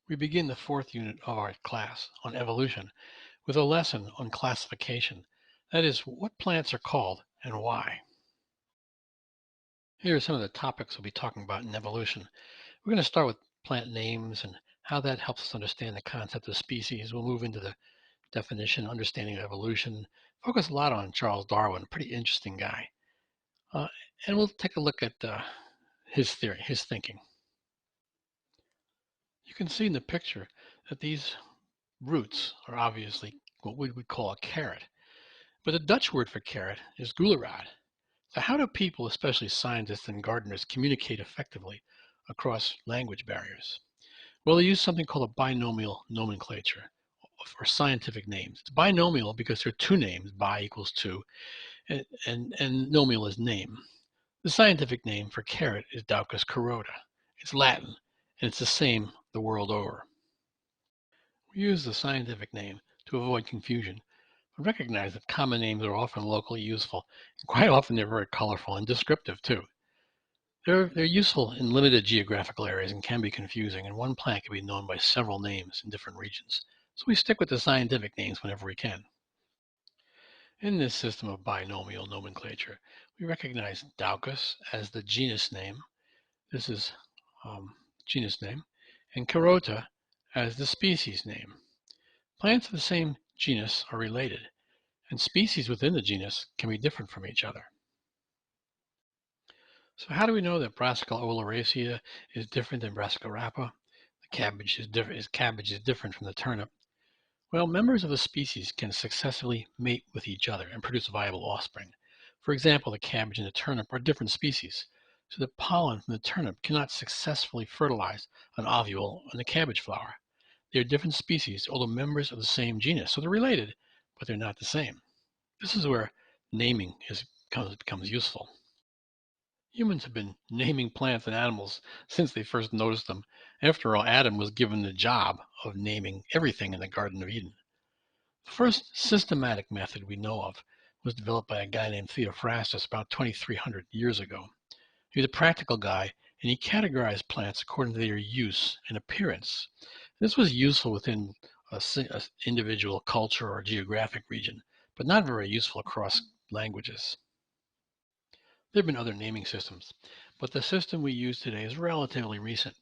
We begin the fourth unit of our class on evolution with a lesson on classification. That is, what plants are called and why. Here are some of the topics we'll be talking about in evolution. We're going to start with plant names and how that helps us understand the concept of species. We'll move into the definition, understanding of evolution, focus a lot on Charles Darwin, a pretty interesting guy. Uh, and we'll take a look at his theory, his thinking. You can see in the picture that these roots are obviously what we would call a carrot. But the Dutch word for carrot is goulerod. So how do people, especially scientists and gardeners, communicate effectively across language barriers? Well, they use something called a binomial nomenclature for scientific names. It's binomial because there are two names, bi equals two, and nomial is name. The scientific name for carrot is Daucus carota. It's Latin, and it's the same the world over. We use the scientific name to avoid confusion, but recognize that common names are often locally useful, and quite often they're very colorful and descriptive too. They're useful in limited geographical areas and can be confusing, and one plant can be known by several names in different regions. So we stick with the scientific names whenever we can. In this system of binomial nomenclature, we recognize Daucus as the genus name. This is genus name, and Carota as the species name. Plants of the same genus are related, and species within the genus can be different from each other. So how do we know that Brassica oleracea is different than Brassica rapa? Cabbage is different from the turnip. Well, members of a species can successfully mate with each other and produce viable offspring. For example, the cabbage and the turnip are different species, so the pollen from the turnip cannot successfully fertilize an ovule in the cabbage flower. They are different species, although members of the same genus, so they're related, but they're not the same. This is where naming becomes useful. Humans have been naming plants and animals since they first noticed them. After all, Adam was given the job of naming everything in the Garden of Eden. The first systematic method we know of was developed by a guy named Theophrastus about 2,300 years ago. He was a practical guy, and he categorized plants according to their use and appearance. This was useful within an individual culture or geographic region, but not very useful across languages. There have been other naming systems, but the system we use today is relatively recent.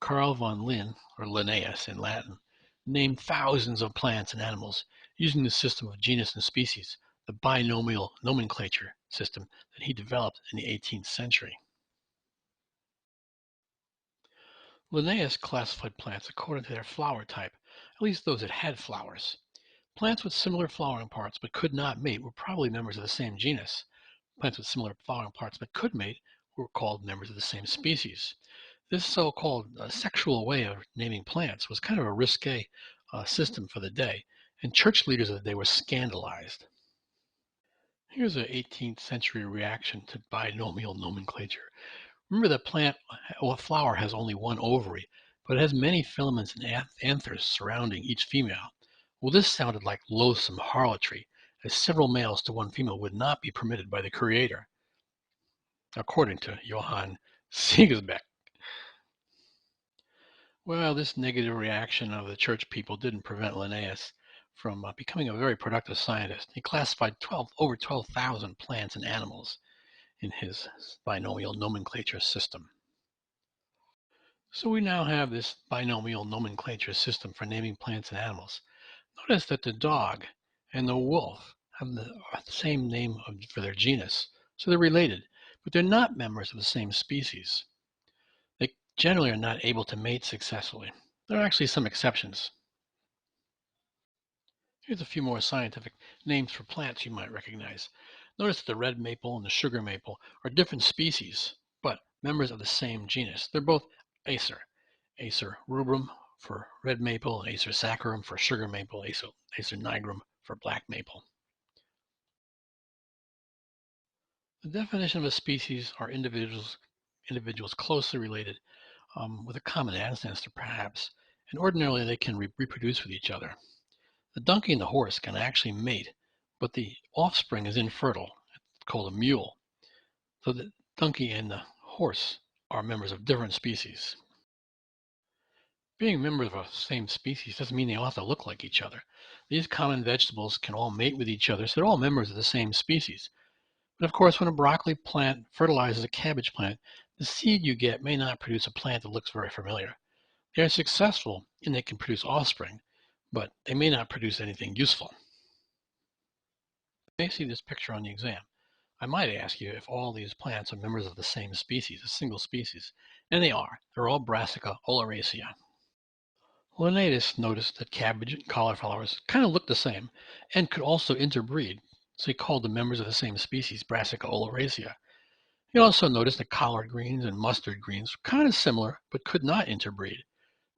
Carl von Linn, or Linnaeus in Latin, named thousands of plants and animals using the system of genus and species, the binomial nomenclature system that he developed in the 18th century. Linnaeus classified plants according to their flower type, at least those that had flowers. Plants with similar flowering parts but could not mate were probably members of the same genus. Plants with similar flowering parts but could mate were called members of the same species. This so-called sexual way of naming plants was kind of a risque system for the day, and church leaders of the day were scandalized. Here's an 18th century reaction to binomial nomenclature. Remember that plant or flower has only one ovary, but it has many filaments and anthers surrounding each female. Well, this sounded like loathsome harlotry, as several males to one female would not be permitted by the Creator, according to Johann Siegesbeck. Well, this negative reaction of the church people didn't prevent Linnaeus from becoming a very productive scientist. He classified over 12,000 plants and animals in his binomial nomenclature system. So we now have this binomial nomenclature system for naming plants and animals. Notice that the dog and the wolf have the same name for their genus, so they're related, but they're not members of the same species. They generally are not able to mate successfully. There are actually some exceptions. Here's a few more scientific names for plants you might recognize. Notice that the red maple and the sugar maple are different species, but members of the same genus. They're both Acer. Acer rubrum for red maple, and Acer saccharum for sugar maple, Acer nigrum for black maple. The definition of a species are individuals closely related with a common ancestor perhaps, and ordinarily they can reproduce with each other. The donkey and the horse can actually mate, but the offspring is infertile. It's called a mule. So the donkey and the horse are members of different species. Being members of a same species doesn't mean they all have to look like each other. These common vegetables can all mate with each other, so they're all members of the same species. But of course, when a broccoli plant fertilizes a cabbage plant, the seed you get may not produce a plant that looks very familiar. They are successful and they can produce offspring, but they may not produce anything useful. You may see this picture on the exam. I might ask you if all these plants are members of the same species, a single species, and they are. They're all Brassica oleracea. Linnaeus noticed that cabbage and cauliflowers kind of looked the same and could also interbreed, so he called them members of the same species, Brassica oleracea. He also noticed that collard greens and mustard greens were kind of similar but could not interbreed.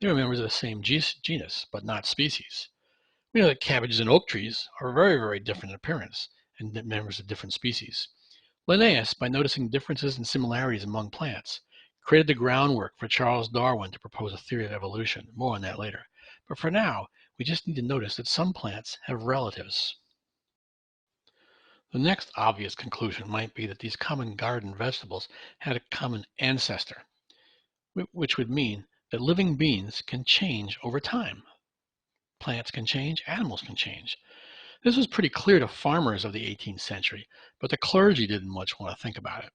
They were members of the same genus, but not species. We know that cabbages and oak trees are very, very different in appearance and members of different species. Linnaeus, by noticing differences and similarities among plants, created the groundwork for Charles Darwin to propose a theory of evolution. More on that later. But for now, we just need to notice that some plants have relatives. The next obvious conclusion might be that these common garden vegetables had a common ancestor, which would mean that living beings can change over time. Plants can change, animals can change. This was pretty clear to farmers of the 18th century, but the clergy didn't much want to think about it.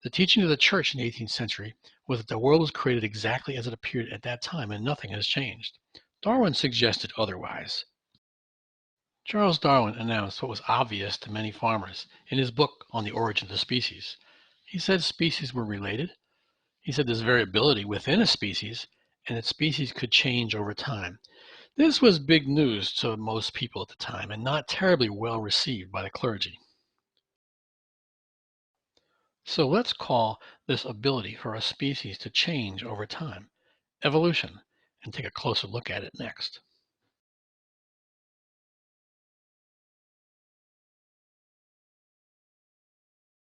The teaching of the church in the 18th century was that the world was created exactly as it appeared at that time and nothing has changed. Darwin suggested otherwise. Charles Darwin announced what was obvious to many farmers in his book on the origin of species. He said species were related. He said there's variability within a species and that species could change over time. This was big news to most people at the time and not terribly well received by the clergy. So let's call this ability for a species to change over time evolution and take a closer look at it next.